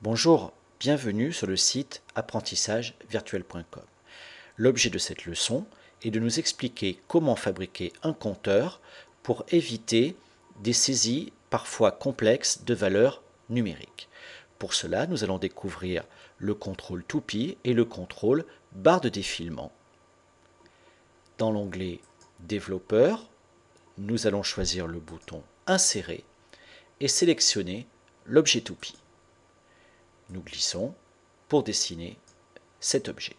Bonjour, bienvenue sur le site apprentissagevirtuel.com. L'objet de cette leçon est de nous expliquer comment fabriquer un compteur pour éviter des saisies parfois complexes de valeurs numériques. Pour cela, nous allons découvrir le contrôle toupie et le contrôle barre de défilement. Dans l'onglet Développeur, nous allons choisir le bouton Insérer et sélectionner l'objet toupie. Nous glissons pour dessiner cet objet.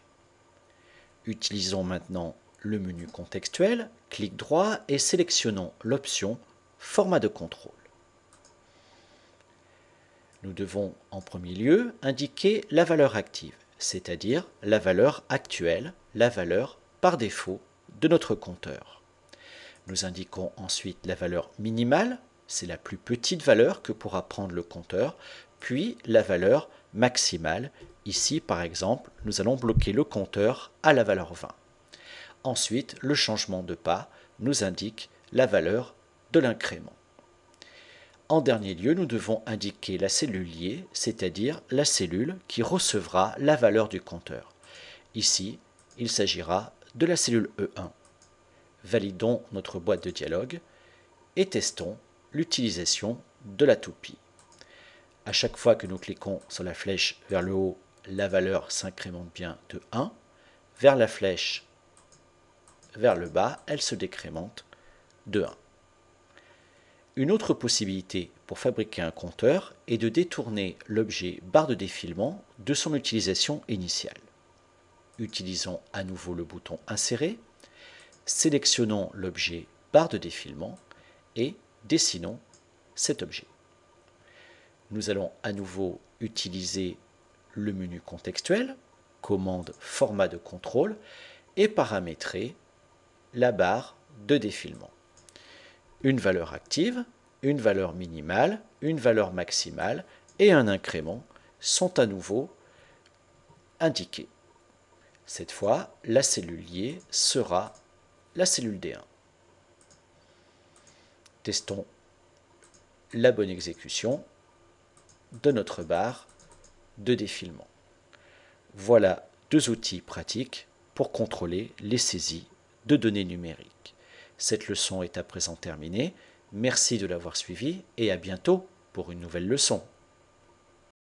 Utilisons maintenant le menu contextuel, clic droit et sélectionnons l'option Format de contrôle. Nous devons en premier lieu indiquer la valeur active, c'est-à-dire la valeur actuelle, la valeur par défaut de notre compteur. Nous indiquons ensuite la valeur minimale, c'est la plus petite valeur que pourra prendre le compteur, puis la valeur maximale. Ici, par exemple, nous allons bloquer le compteur à la valeur 20. Ensuite, le changement de pas nous indique la valeur de l'incrément. En dernier lieu, nous devons indiquer la cellule liée, c'est-à-dire la cellule qui recevra la valeur du compteur. Ici, il s'agira de la cellule E1. Validons notre boîte de dialogue et testons l'utilisation de la toupie. À chaque fois que nous cliquons sur la flèche vers le haut, la valeur s'incrémente bien de 1. Vers la flèche vers le bas, elle se décrémente de 1. Une autre possibilité pour fabriquer un compteur est de détourner l'objet barre de défilement de son utilisation initiale. Utilisons à nouveau le bouton Insérer, sélectionnons l'objet barre de défilement et dessinons cet objet. Nous allons à nouveau utiliser le menu contextuel, commande format de contrôle et paramétrer la barre de défilement. Une valeur active, une valeur minimale, une valeur maximale et un incrément sont à nouveau indiqués. Cette fois, la cellule liée sera la cellule D1. Testons la bonne exécution de notre barre de défilement. Voilà deux outils pratiques pour contrôler les saisies de données numériques. Cette leçon est à présent terminée. Merci de l'avoir suivie et à bientôt pour une nouvelle leçon.